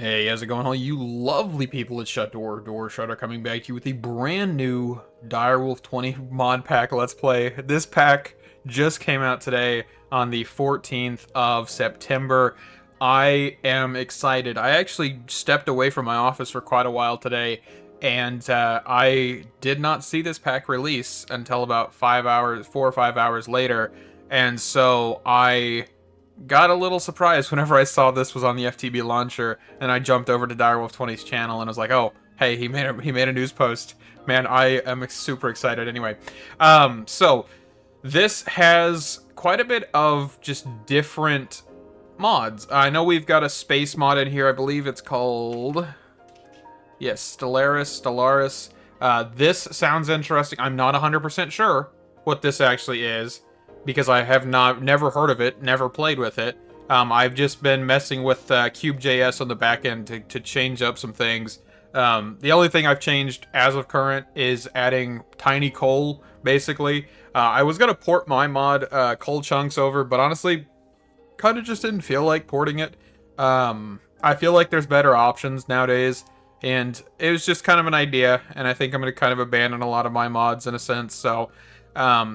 Hey, how's it going? All you lovely people at Door Shutter coming back to you with a brand new Direwolf20 mod pack Let's Play. This pack just came out today on the 14th of September. I am excited. I actually stepped away from my office for quite a while today, and I did not see this pack release until about 4 or 5 hours later, and so I got a little surprised whenever I saw this was on the FTB Launcher, and I jumped over to Direwolf20's channel and was like, "Oh, hey, he made a news post." Man, I am super excited. Anyway, so this has quite a bit of just different mods. I know we've got a space mod in here. I believe it's called, yes, Stellaris. This sounds interesting. I'm not 100% sure what this actually is, because I have never heard of it, never played with it. I've just been messing with Cube.js on the back end to change up some things. The only thing I've changed as of current is adding tiny coal, basically. I was going to port my mod coal chunks over, but honestly, kind of just didn't feel like porting it. I feel like there's better options nowadays, and it was just kind of an idea, and I think I'm going to kind of abandon a lot of my mods in a sense, so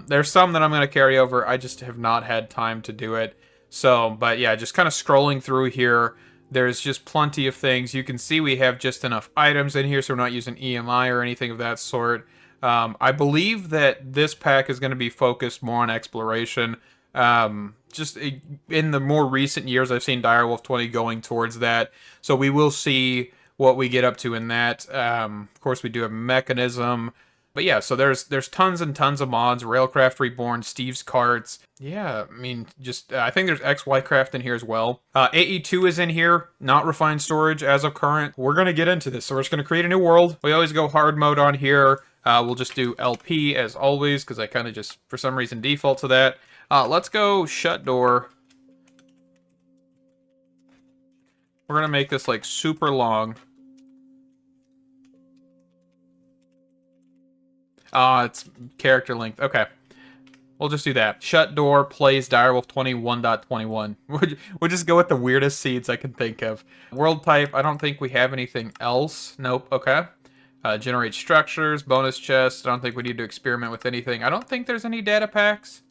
there's some that I'm going to carry over. I just have not had time to do it. So, but yeah, just kind of scrolling through here, there's just plenty of things. You can see we have just enough items in here, so we're not using EMI or anything of that sort. I believe that this pack is going to be focused more on exploration. Just in the more recent years, I've seen Direwolf20 going towards that. So we will see what we get up to in that. Of course, we do have Mechanism. But yeah, so there's tons and tons of mods. Railcraft Reborn, Steve's Carts. Yeah, I mean, just I think there's XYcraft in here as well. AE2 is in here, not refined storage as of current. We're going to get into this. So we're just going to create a new world. We always go hard mode on here. We'll just do LP as always, because I kind of just, for some reason, default to that. Let's go shut door. We're going to make this like super long. It's character length. Okay. We'll just do that. Shut door plays Direwolf20 1.21. We'll just go with the weirdest seeds I can think of. World type, I don't think we have anything else. Nope, okay. Generate structures, bonus chests. I don't think we need to experiment with anything. I don't think there's any data packs.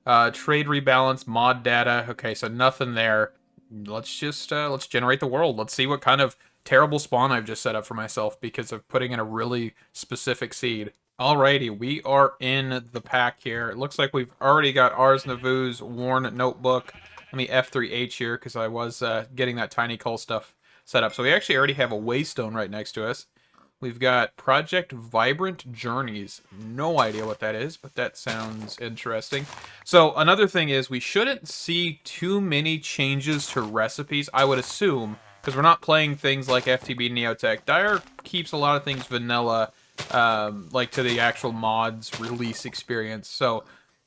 Trade rebalance, mod data. Okay, so nothing there. Let's just, let's generate the world. Let's see what kind of terrible spawn I've just set up for myself because of putting in a really specific seed. Alrighty, we are in the pack here. It looks like we've already got Ars Navu's Worn Notebook. Let me F3H here because I was getting that tiny coal stuff set up. So we actually already have a waystone right next to us. We've got Project Vibrant Journeys. No idea what that is, but that sounds interesting. So another thing is we shouldn't see too many changes to recipes, I would assume, because we're not playing things like FTB Neotech. Dire keeps a lot of things vanilla, like to the actual mods release experience. So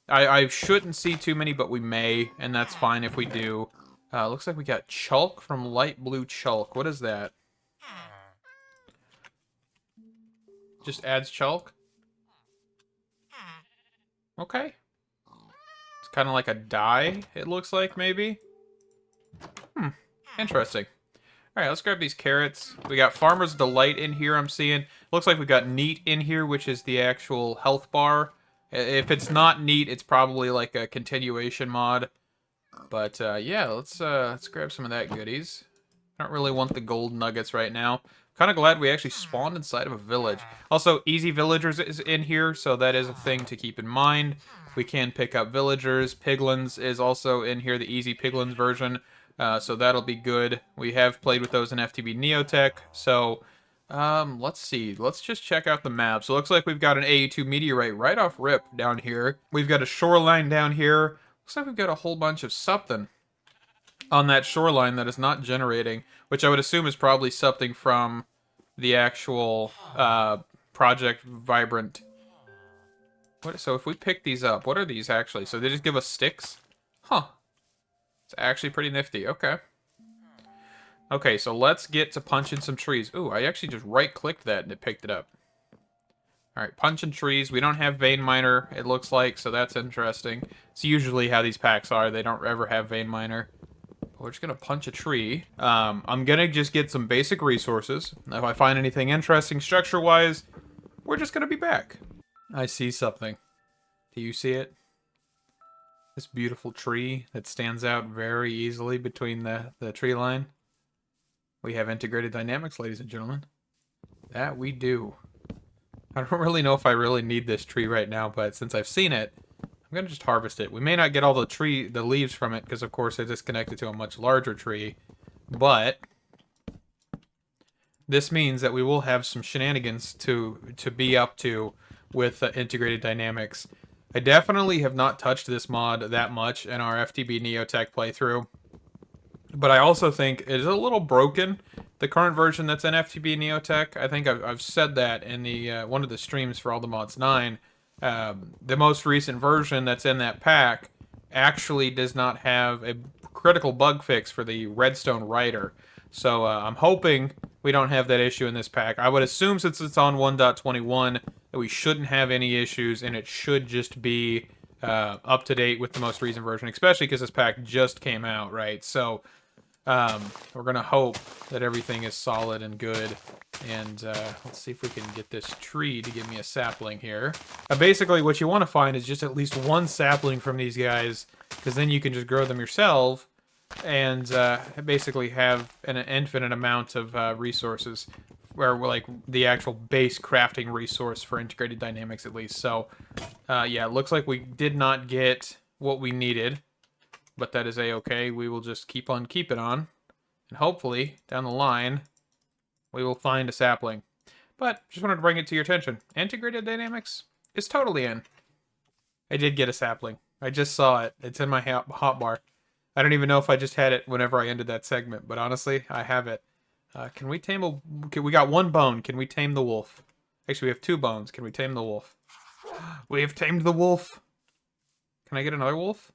I shouldn't see too many, but we may, and that's fine if we do. Looks like we got Chalk from Light Blue Chalk. What is that? Just adds Chalk? Okay. It's kind of like a dye, it looks like, maybe? Interesting. Alright, let's grab these carrots. We got Farmer's Delight in here, I'm seeing. Looks like we got Neat in here, which is the actual health bar. If it's not Neat, it's probably like a continuation mod. But yeah, let's grab some of that goodies. I don't really want the gold nuggets right now. Kind of glad we actually spawned inside of a village. Also, Easy Villagers is in here, so that is a thing to keep in mind. We can pick up villagers. Piglins is also in here, the Easy Piglins version. So that'll be good. We have played with those in FTB Neotech. So let's see. Let's just check out the map. So it looks like we've got an AE2 meteorite right off rip down here. We've got a shoreline down here. Looks like we've got a whole bunch of something on that shoreline that is not generating, which I would assume is probably something from the actual Project Vibrant. So if we pick these up, what are these actually? So they just give us sticks? Huh. It's actually pretty nifty. Okay. Okay, so let's get to punching some trees. Ooh, I actually just right-clicked that and it picked it up. Alright, punching trees. We don't have Vein Miner, it looks like, so that's interesting. It's usually how these packs are. They don't ever have Vein Miner. We're just gonna punch a tree. I'm gonna just get some basic resources. If I find anything interesting structure-wise, we're just gonna be back. I see something. Do you see it? This beautiful tree that stands out very easily between the tree line. We have integrated dynamics, ladies and gentlemen. That we do. I don't really know if I really need this tree right now, but since I've seen it, I'm gonna just harvest it. We may not get all the leaves from it, because of course it is connected to a much larger tree, but this means that we will have some shenanigans to be up to with integrated dynamics. I definitely have not touched this mod that much in our FTB Neotech playthrough, but I also think it is a little broken. The current version that's in FTB Neotech, I think I've said that in the one of the streams for All the Mods 9. The most recent version that's in that pack actually does not have a critical bug fix for the redstone writer. So I'm hoping we don't have that issue in this pack. I would assume since it's on 1.21 that we shouldn't have any issues, and it should just be up to date with the most recent version, especially because this pack just came out, right? So we're gonna hope that everything is solid and good. And let's see if we can get this tree to give me a sapling here. Basically, what you want to find is just at least one sapling from these guys, because then you can just grow them yourself and basically have an infinite amount of resources, where we're like the actual base crafting resource for integrated dynamics at least. So yeah, it looks like we did not get what we needed, but that is a-okay. We will just keep on keeping on, and hopefully down the line we will find a sapling. But just wanted to bring it to your attention. Integrated dynamics is totally in. I did get a sapling. I just saw it. It's in my hotbar. I don't even know if I just had it whenever I ended that segment, but honestly, I have it. Can we tame a... we got one bone. Can we tame the wolf? Actually, we have 2 bones. Can we tame the wolf? We have tamed the wolf. Can I get another wolf?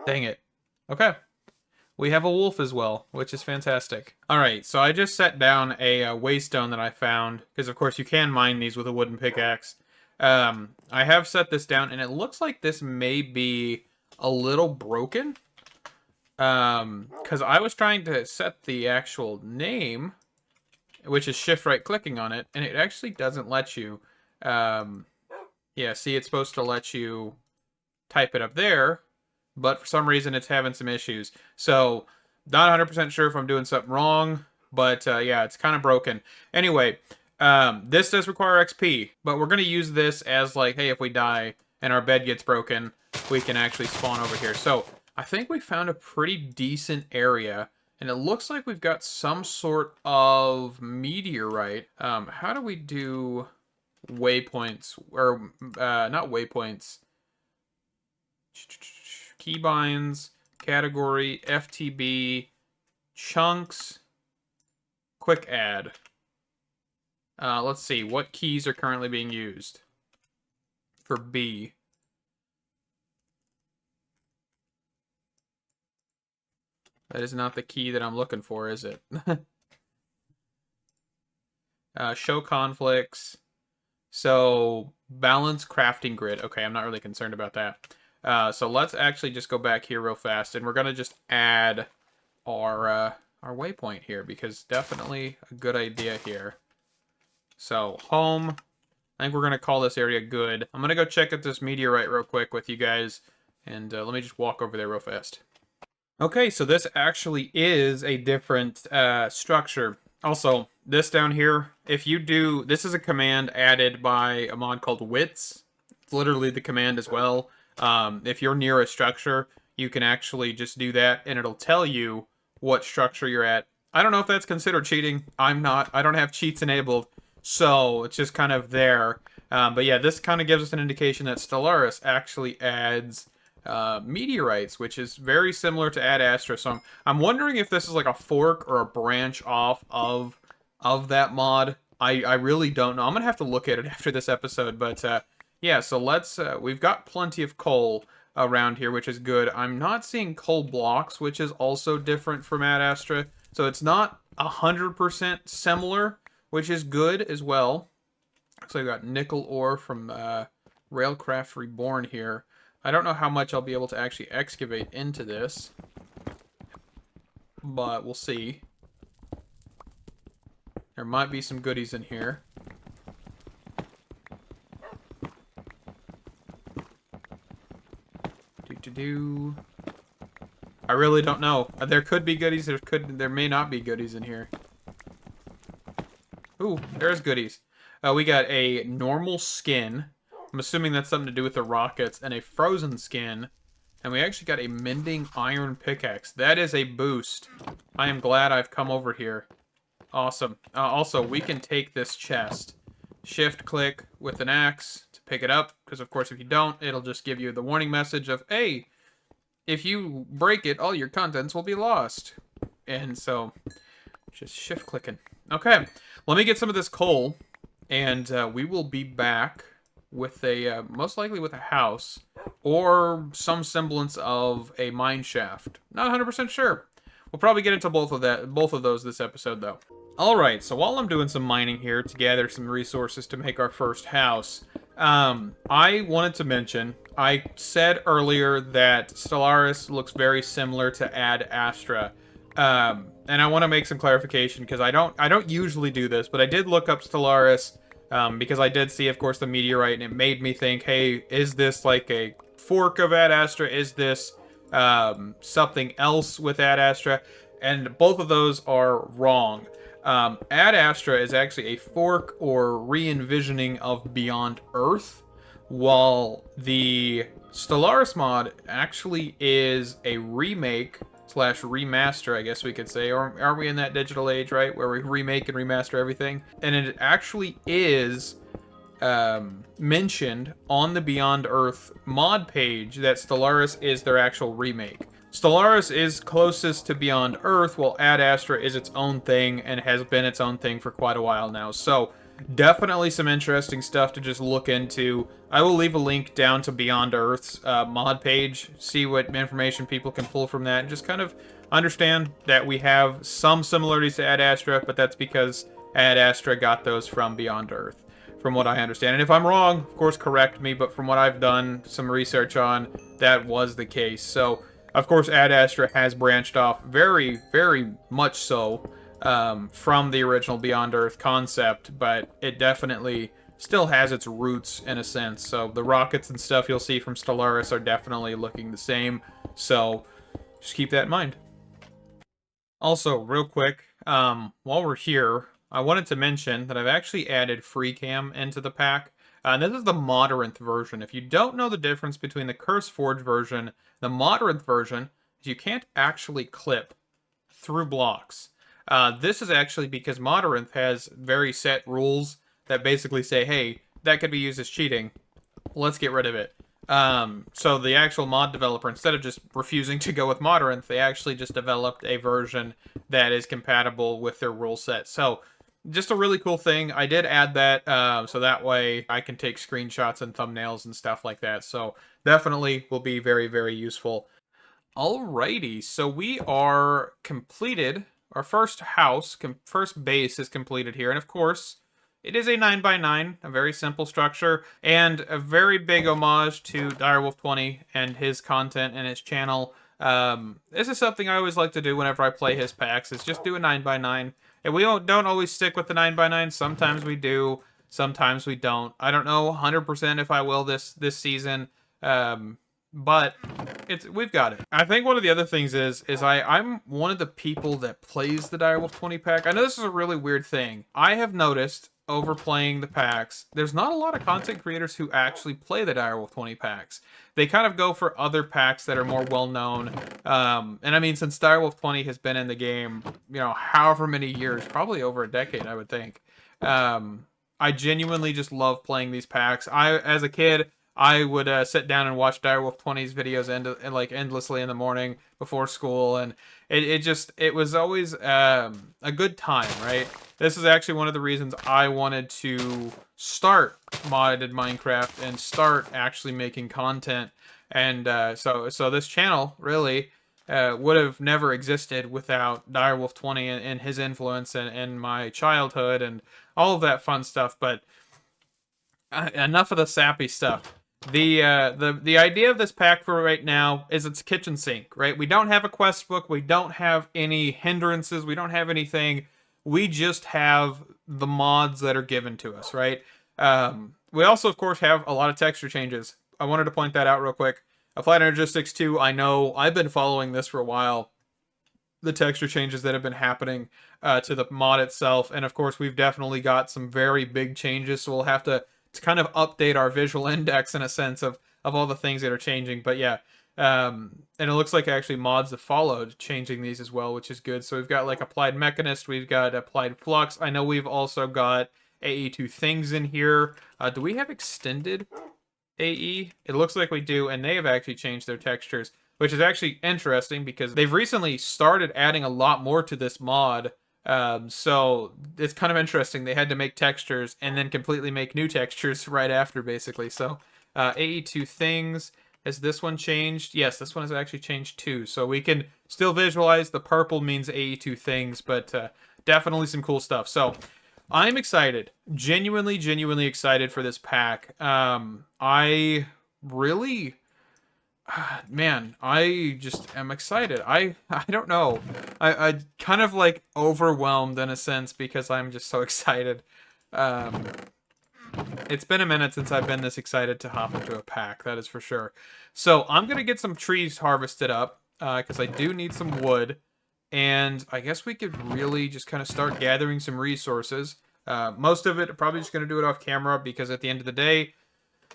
Dang it. Okay. We have a wolf as well, which is fantastic. Alright, so I just set down a waystone that I found, because of course you can mine these with a wooden pickaxe. I have set this down, and it looks like this may be a little broken. Because I was trying to set the actual name, which is shift right clicking on it, and it actually doesn't let you. Yeah, see, it's supposed to let you type it up there, but for some reason it's having some issues. So, not 100% sure if I'm doing something wrong, but yeah, it's kind of broken. Anyway, this does require XP, but we're going to use this as like, hey, if we die and our bed gets broken, we can actually spawn over here. So, I think we found a pretty decent area, and it looks like we've got some sort of meteorite. How do we do waypoints? Or, not waypoints. Keybinds, category, FTB, chunks, quick add. Let's see, what keys are currently being used for B? That is not the key that I'm looking for, is it? Show conflicts. So, balance crafting grid. Okay, I'm not really concerned about that. So let's actually just go back here real fast, and we're going to just add our waypoint here, because definitely a good idea here. So, home. I think we're going to call this area good. I'm going to go check out this meteorite real quick with you guys, and let me just walk over there real fast. Okay, so this actually is a different structure. Also, this down here, if you do, this is a command added by a mod called Wits. It's literally the command as well. If you're near a structure, you can actually just do that, and it'll tell you what structure you're at. I don't know if that's considered cheating. I'm not. I don't have cheats enabled, so it's just kind of there. But yeah, this kind of gives us an indication that Stellaris actually adds meteorites, which is very similar to Ad Astra. So I'm wondering if this is like a fork or a branch off of that mod. I really don't know. I'm gonna have to look at it after this episode. But yeah, so let's. We've got plenty of coal around here, which is good. I'm not seeing coal blocks, which is also different from Ad Astra. So it's not 100% similar, which is good as well. So we got nickel ore from Railcraft Reborn here. I don't know how much I'll be able to actually excavate into this. but we'll see. There might be some goodies in here. I really don't know. There could be goodies. There may not be goodies in here. Ooh, there's goodies. We got a normal skin. I'm assuming that's something to do with the rockets, and a frozen skin. And we actually got a mending iron pickaxe. That is a boost. I am glad I've come over here. Awesome. Also, we can take this chest. Shift click with an axe to pick it up, because of course if you don't, it'll just give you the warning message of, hey, if you break it, all your contents will be lost. And so, just shift clicking. Okay, let me get some of this coal, and we will be back with a, most likely with a house, or some semblance of a mine shaft. Not 100% sure. We'll probably get into both of those this episode, though. Alright, so while I'm doing some mining here to gather some resources to make our first house, I wanted to mention, I said earlier that Stellaris looks very similar to Ad Astra. And I want to make some clarification, because I don't usually do this, but I did look up Stellaris, because I did see, of course, the meteorite, and it made me think, hey, is this like a fork of Ad Astra? Is this something else with Ad Astra? And both of those are wrong. Ad Astra is actually a fork or re-envisioning of Beyond Earth, while the Stellaris mod actually is a remake slash remaster, I guess we could say. Or aren't we in that digital age, right, where we remake and remaster everything? And it actually is mentioned on the Beyond Earth mod page that Stellaris is their actual remake. Stellaris is closest to Beyond Earth, while Ad Astra is its own thing and has been its own thing for quite a while now. So, definitely some interesting stuff to just look into. I will leave a link down to Beyond Earth's mod page, see what information people can pull from that, and just kind of understand that we have some similarities to Ad Astra, but that's because Ad Astra got those from Beyond Earth, from what I understand. And if I'm wrong, of course, correct me, but from what I've done some research on, that was the case. So, of course, Ad Astra has branched off very, very much so from the original Beyond Earth concept, but it definitely still has its roots in a sense. So the rockets and stuff you'll see from Stellaris are definitely looking the same. So just keep that in mind. Also, real quick, while we're here, I wanted to mention that I've actually added Freecam into the pack. This is the Modrinth version. If you don't know the difference between the Curseforge version, the Modrinth version is you can't actually clip through blocks. This is actually because Modrinth has very set rules that basically say, hey, that could be used as cheating. Let's get rid of it. So the actual mod developer, instead of just refusing to go with Modrinth, they actually just developed a version that is compatible with their rule set. So just a really cool thing. I did add that, so that way I can take screenshots and thumbnails and stuff like that. So definitely will be very, very useful. Alrighty, so we are completed. Our first house, first base is completed here. And of course, it is a 9x9, a very simple structure, and a very big homage to Direwolf20 and his content and his channel. This is something I always like to do whenever I play his packs, is just do a 9x9. And we don't always stick with the 9x9. Sometimes we do, sometimes we don't. I don't know 100% if I will this season, but we've got it. I think one of the other things is I'm one of the people that plays the Direwolf20 pack. I know this is a really weird thing. I have noticed over playing the packs, there's not a lot of content creators who actually play the Direwolf20 packs. They kind of go for other packs that are more well-known. And I mean, since Direwolf20 has been in the game, you know, however many years, probably over a decade, I would think. I genuinely just love playing these packs. As a kid, I would sit down and watch Direwolf20's videos like endlessly in the morning before school, and it was always a good time, right? This is actually one of the reasons I wanted to start modded Minecraft and start actually making content, and so this channel really would have never existed without Direwolf20 and his influence and my childhood and all of that fun stuff. But enough of the sappy stuff. The idea of this pack for right now is it's kitchen sink, right? We don't have a quest book, we don't have any hindrances, we don't have anything. We just have the mods that are given to us, right? We also, of course, have a lot of texture changes. I wanted to point that out real quick. Applied Energistics 2, I know I've been following this for a while. The texture changes that have been happening to the mod itself, and of course, we've definitely got some very big changes, so we'll have to kind of update our visual index in a sense of all the things that are changing. But yeah, and it looks like actually mods have followed changing these as well, which is good. So we've got like Applied Mechanist, we've got Applied Flux. I know we've also got AE2 things in here. Do we have extended AE? It looks like we do, and they have actually changed their textures, which is actually interesting because they've recently started adding a lot more to this mod. So it's kind of interesting. They had to make textures and then completely make new textures right after, basically. So AE2 things, has this one changed? Yes, this one has actually changed too. So we can still visualize the purple means AE2 things, but definitely some cool stuff. So I'm excited, genuinely excited for this pack. I really... Man, I just am excited. I don't know. I kind of like overwhelmed in a sense because I'm just so excited. It's been a minute since I've been this excited to hop into a pack, that is for sure. So I'm gonna get some trees harvested up because I do need some wood, and I guess we could really just kind of start gathering some resources. Most of it, probably just gonna do it off camera because at the end of the day,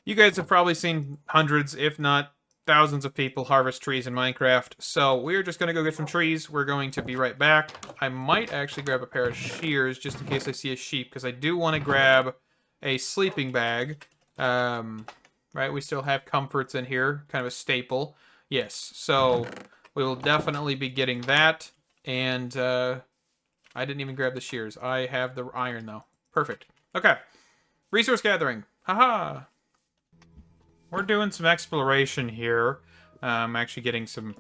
you guys have probably seen hundreds, if not thousands of people harvest trees in Minecraft. So we're just going to go get some trees. We're going to be right back. I might actually grab a pair of shears just in case I see a sheep, because I do want to grab a sleeping bag. Right, we still have comforts in here, kind of a staple. Yes, so we will definitely be getting that. And I didn't even grab the shears. I have the iron, though. Perfect. Okay. Resource gathering. Haha. We're doing some exploration here. I'm actually getting some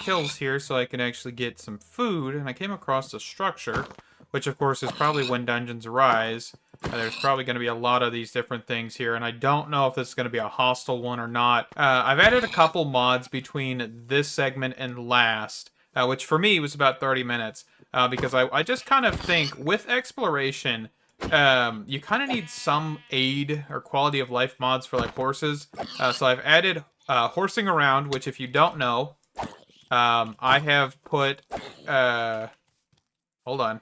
kills here so I can actually get some food. And I came across a structure, which of course is probably when dungeons arise. There's probably going to be a lot of these different things here, and I don't know if this is going to be a hostile one or not. I've added a couple mods between this segment and last, which for me was about 30 minutes, because I just kind of think with exploration, you kind of need some aid or quality of life mods for like horses. So I've added horsing around, which if you don't know, I have put hold on.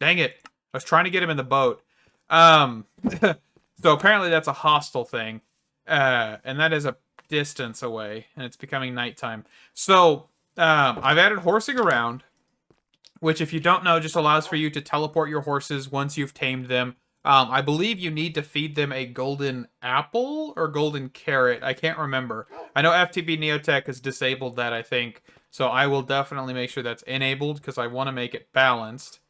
Dang it. I was trying to get him in the boat. So apparently that's a hostile thing. And that is a distance away, and it's becoming nighttime. So I've added horsing around, which if you don't know, just allows for you to teleport your horses once you've tamed them. I believe you need to feed them a golden apple or golden carrot. I can't remember. I know FTB Neotech has disabled that, I think. So I will definitely make sure that's enabled because I want to make it balanced.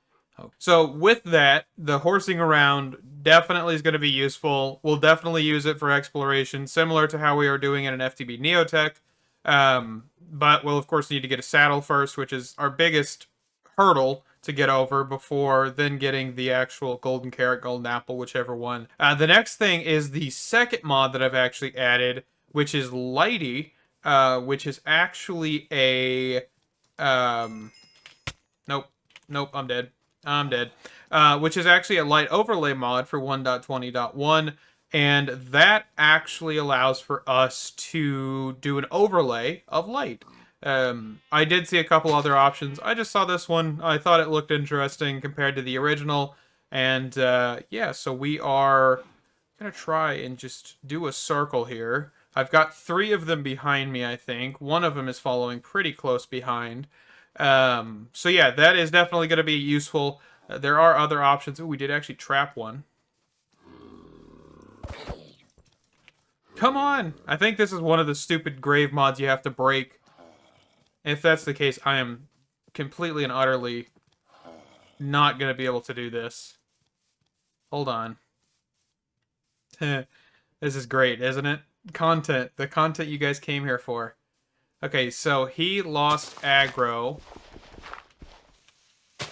So with that, the horsing around definitely is going to be useful. We'll definitely use it for exploration, similar to how we are doing it in FTB Neotech. But we'll, of course, need to get a saddle first, which is our biggest hurdle to get over before then getting the actual golden carrot, golden apple, whichever one. The next thing is the second mod that I've actually added, which is Lighty, which is actually a... Nope, I'm dead. I'm dead. Which is actually a light overlay mod for 1.20.1, and that actually allows for us to do an overlay of light. I did see a couple other options. I just saw this one. I thought it looked interesting compared to the original, and yeah, so we are gonna try and just do a circle here. I've got 3 of them behind me, I think. One of them is following pretty close behind. So yeah, that is definitely going to be useful. There are other options. Ooh, we did actually trap one. Come on! I think this is one of the stupid grave mods you have to break. If that's the case, I am completely and utterly not going to be able to do this. Hold on. This is great, isn't it? Content. The content you guys came here for. Okay, so he lost aggro.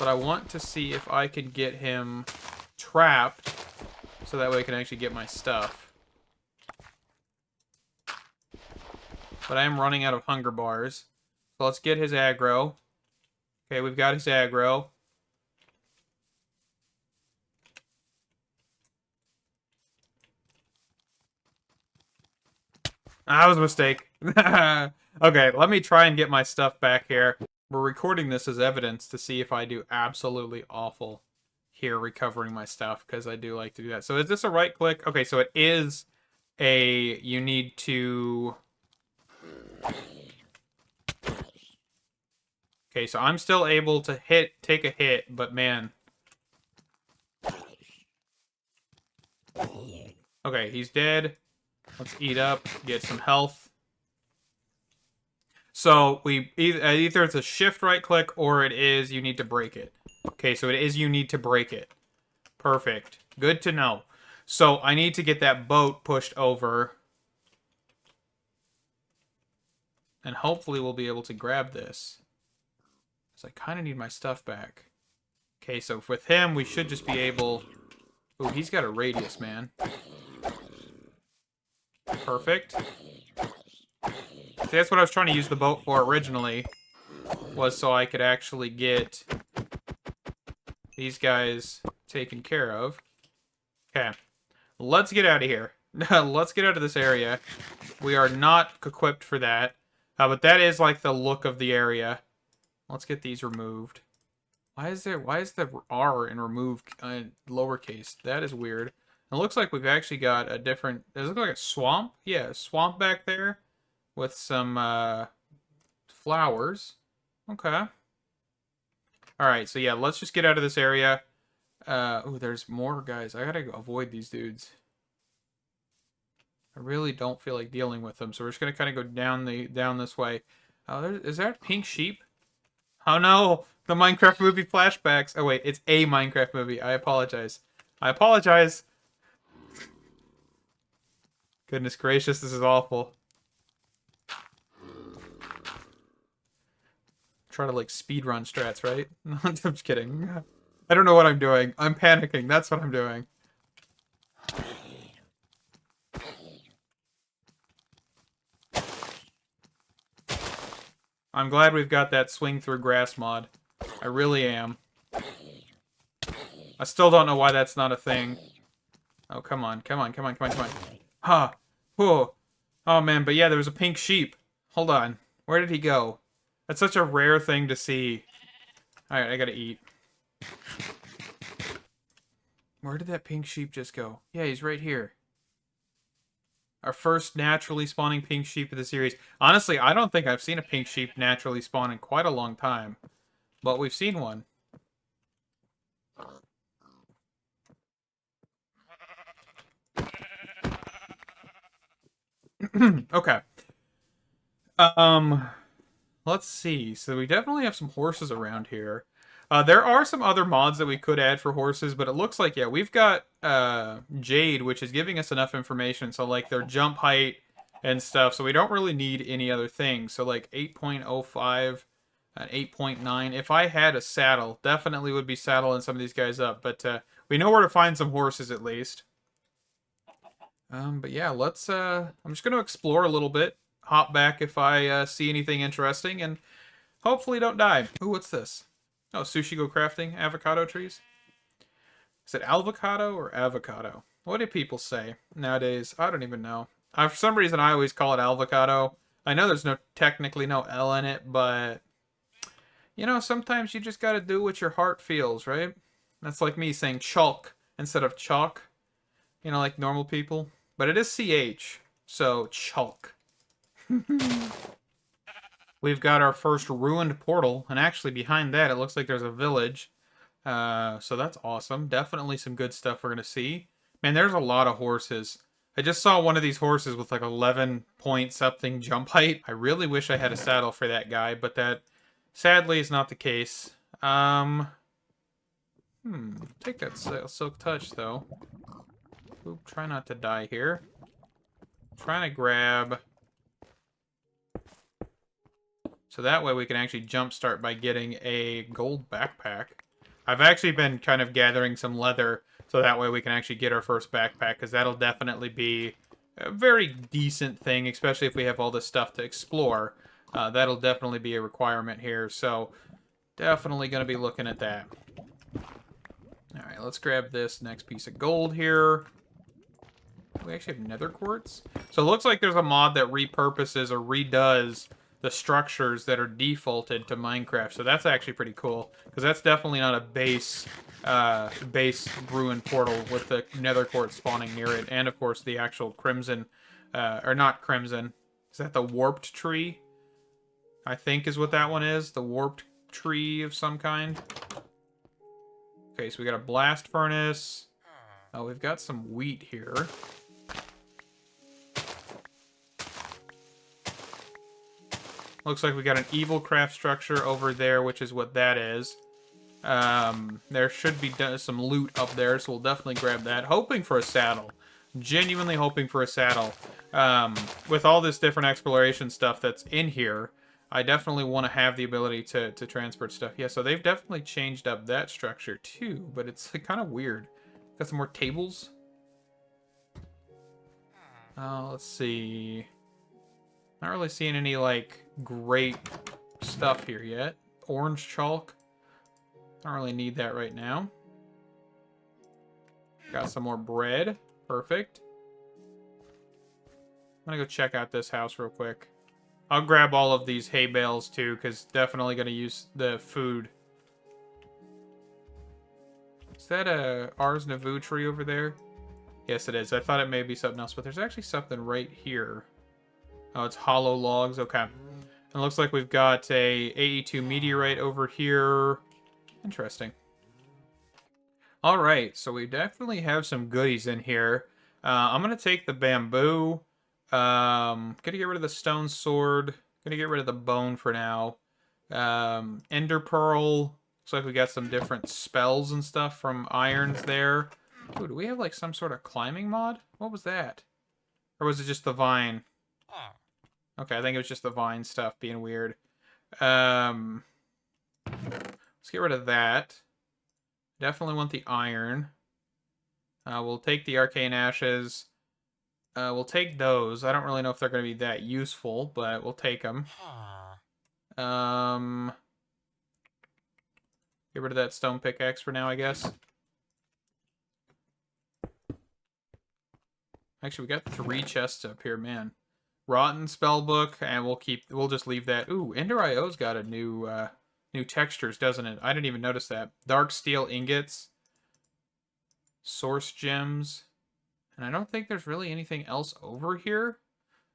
But I want to see if I can get him trapped, so that way I can actually get my stuff. But I am running out of hunger bars. So let's get his aggro. Okay, we've got his aggro. That was a mistake. Okay, let me try and get my stuff back here. We're recording this as evidence to see if I do absolutely awful here recovering my stuff, because I do like to do that. So is this a right click? Okay, so it is a... You need to... Okay, so I'm still able to take a hit, but man. Okay, he's dead. Let's eat up, get some health. So we either it's a shift right click or it is you need to break it. Okay, so it is you need to break it. Perfect. Good to know. So I need to get that boat pushed over. And hopefully we'll be able to grab this. So I kind of need my stuff back. Okay, so with him, we should just be able... Ooh, he's got a radius, man. Perfect. See, that's what I was trying to use the boat for originally. Was so I could actually get these guys taken care of. Okay. Let's get out of here. Let's get out of this area. We are not equipped for that. But that is like the look of the area. Let's get these removed. Why is the R in remove lowercase? That is weird. It looks like we've actually got a different... Does it look like a swamp? Yeah, a swamp back there with some flowers. Okay. Alright, so yeah, let's just get out of this area. Oh, there's more guys. I gotta avoid these dudes. I really don't feel like dealing with them, so we're just gonna kind of go down this way. Oh, is that a pink sheep? Oh no, the Minecraft movie flashbacks. Oh wait, it's a Minecraft movie. I apologize. I apologize. Goodness gracious, this is awful. Try to like speedrun strats, right? I'm just kidding. I don't know what I'm doing. I'm panicking. That's what I'm doing. I'm glad we've got that swing through grass mod. I really am. I still don't know why that's not a thing. Oh, come on, come on, come on, come on, come on. Huh. Whoa. Oh, man, but yeah, there was a pink sheep. Hold on. Where did he go? That's such a rare thing to see. Alright, I gotta eat. Where did that pink sheep just go? Yeah, he's right here. Our first naturally spawning pink sheep of the series. Honestly, I don't think I've seen a pink sheep naturally spawn in quite a long time. But we've seen one. Okay. Let's see. So we definitely have some horses around here. There are some other mods that we could add for horses, but it looks like, yeah, we've got Jade, which is giving us enough information. So, like, their jump height and stuff. So we don't really need any other things. So, like, 8.05 and 8.9. If I had a saddle, definitely would be saddling some of these guys up. But we know where to find some horses, at least. But yeah, let's... I'm just going to explore a little bit. Hop back if I see anything interesting. And hopefully don't die. Ooh, what's this? Oh, sushi go crafting avocado trees. Is it avocado or avocado? What do people say nowadays? I don't even know. For some reason, I always call it avocado. I know there's technically no L in it, but you know, sometimes you just gotta do what your heart feels, right? That's like me saying chalk instead of chalk. You know, like normal people. But it is CH, so chalk. We've got our first ruined portal, and actually behind that, it looks like there's a village. So that's awesome. Definitely some good stuff we're going to see. Man, there's a lot of horses. I just saw one of these horses with like 11 point something jump height. I really wish I had a saddle for that guy, but that sadly is not the case. Take that silk touch, though. Oop, try not to die here. Trying to grab... So that way we can actually jumpstart by getting a gold backpack. I've actually been kind of gathering some leather so that way we can actually get our first backpack, because that'll definitely be a very decent thing, especially if we have all this stuff to explore. That'll definitely be a requirement here, so definitely going to be looking at that. Alright, let's grab this next piece of gold here. We actually have nether quartz. So it looks like there's a mod that repurposes or redoes the structures that are defaulted to Minecraft. So that's actually pretty cool, because that's definitely not a base ruin portal with the nether quartz spawning near it. And of course the actual crimson, or not crimson, is that the warped tree? I think is what that one is. The warped tree of some kind. Okay, so we got a blast furnace. Oh, we've got some wheat here. Looks like we got an evil craft structure over there, which is what that is. There should be some loot up there, so we'll definitely grab that. Hoping for a saddle. Genuinely hoping for a saddle. With all this different exploration stuff that's in here, I definitely want to have the ability to transport stuff. Yeah, so they've definitely changed up that structure too, but it's kind of weird. Got some more tables. Let's see. Not really seeing any, like, great stuff here yet. Orange chalk. Don't really need that right now. Got some more bread. Perfect. I'm gonna go check out this house real quick. I'll grab all of these hay bales, too, because definitely gonna use the food. Is that a Ars Navu tree over there? Yes, it is. I thought it may be something else, but there's actually something right here. Oh, it's hollow logs. Okay. And it looks like we've got a AE2 meteorite over here. Interesting. Alright, so we definitely have some goodies in here. I'm going to take the bamboo. Gonna get rid of the stone sword. Gonna get rid of the bone for now. Ender pearl. Looks like we got some different spells and stuff from irons there. Ooh, do we have like some sort of climbing mod? What was that? Or was it just the vine? Okay, I think it was just the vine stuff being weird. Let's get rid of that. Definitely want the iron. We'll take the arcane ashes. We'll take those. I don't really know if they're going to be that useful, but we'll take them. Get rid of that stone pickaxe for now, I guess. Actually, we got 3 chests up here, man. Rotten spellbook, and we'll just leave that. Ooh, Ender IO's got a new textures, doesn't it? I didn't even notice that. Dark steel ingots, source gems, and I don't think there's really anything else over here.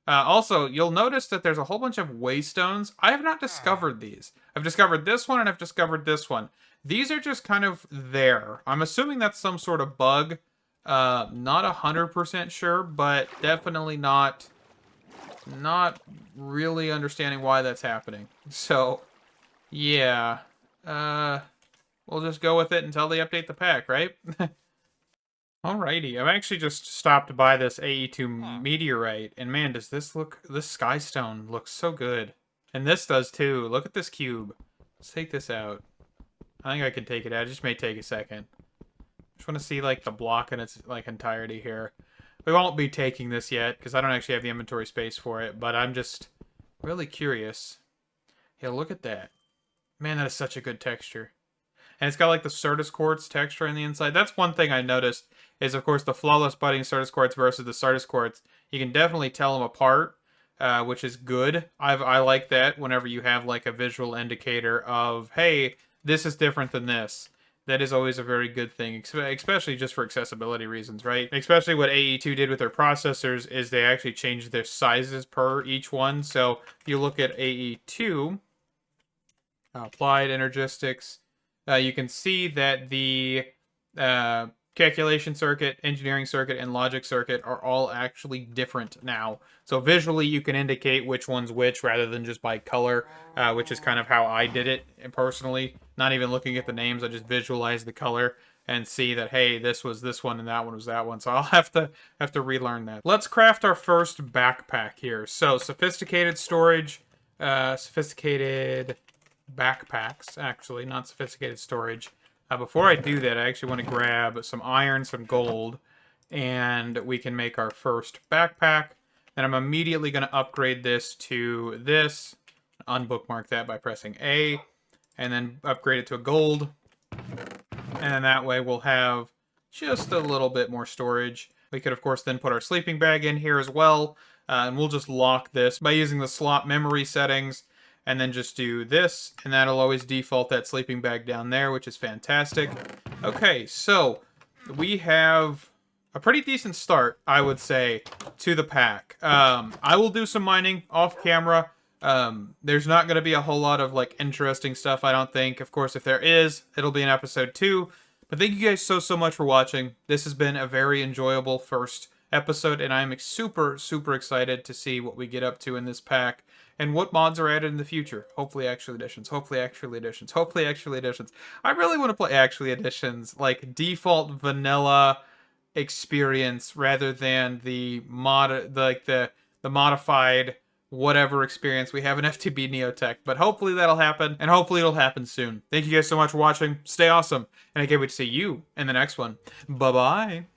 Also, you'll notice that there's a whole bunch of waystones. I have not discovered these. I've discovered this one and I've discovered this one. These are just kind of there. I'm assuming that's some sort of bug. Not 100% sure, but definitely not really understanding why that's happening. So, yeah. We'll just go with it until they update the pack, right? Alrighty, I've actually just stopped by this AE2 meteorite, and man, does this skystone looks so good. And this does too. Look at this cube. Let's take this out. I think I can take it out. It just may take a second. Just want to see like the block in its like entirety here. We won't be taking this yet because I don't actually have the inventory space for it, but I'm just really curious. Yeah, look at that. Man, that is such a good texture. And it's got like the Certus quartz texture on the inside. That's one thing I noticed is, of course, the flawless budding Certus quartz versus the Certus quartz. You can definitely tell them apart, which is good. I like that whenever you have like a visual indicator of, hey, this is different than this. That is always a very good thing, especially just for accessibility reasons, right? Especially what AE2 did with their processors is they actually changed their sizes per each one. So if you look at AE2, applied energistics, you can see that the calculation circuit, engineering circuit, and logic circuit are all actually different now. So visually, you can indicate which one's which rather than just by color, which is kind of how I did it personally. Not even looking at the names, I just visualized the color and see that, hey, this was this one and that one was that one. So I'll have to relearn that. Let's craft our first backpack here. So sophisticated storage, sophisticated backpacks, actually, not sophisticated storage. Before I do that, I actually want to grab some iron, some gold, and we can make our first backpack. And I'm immediately going to upgrade this to this. Unbookmark that by pressing A, and then upgrade it to a gold. And that way we'll have just a little bit more storage. We could, of course, then put our sleeping bag in here as well. And we'll just lock this by using the slot memory settings. And then just do this. And that'll always default that sleeping bag down there, which is fantastic. Okay, so we have a pretty decent start, I would say, to the pack. I will do some mining off camera. There's not going to be a whole lot of like interesting stuff, I don't think. Of course, if there is, it'll be in episode 2. But thank you guys so much for watching. This has been a very enjoyable first episode, and I'm super excited to see what we get up to in this pack and what mods are added in the future. Hopefully actual editions, hopefully actual editions, hopefully actual editions. I really want to play actually editions, like default vanilla experience rather than the modified whatever experience we have in FTB Neotech. But hopefully that'll happen, and hopefully it'll happen soon. Thank you guys so much for watching. Stay awesome, and I can't wait to see you in the next one. Bye-bye.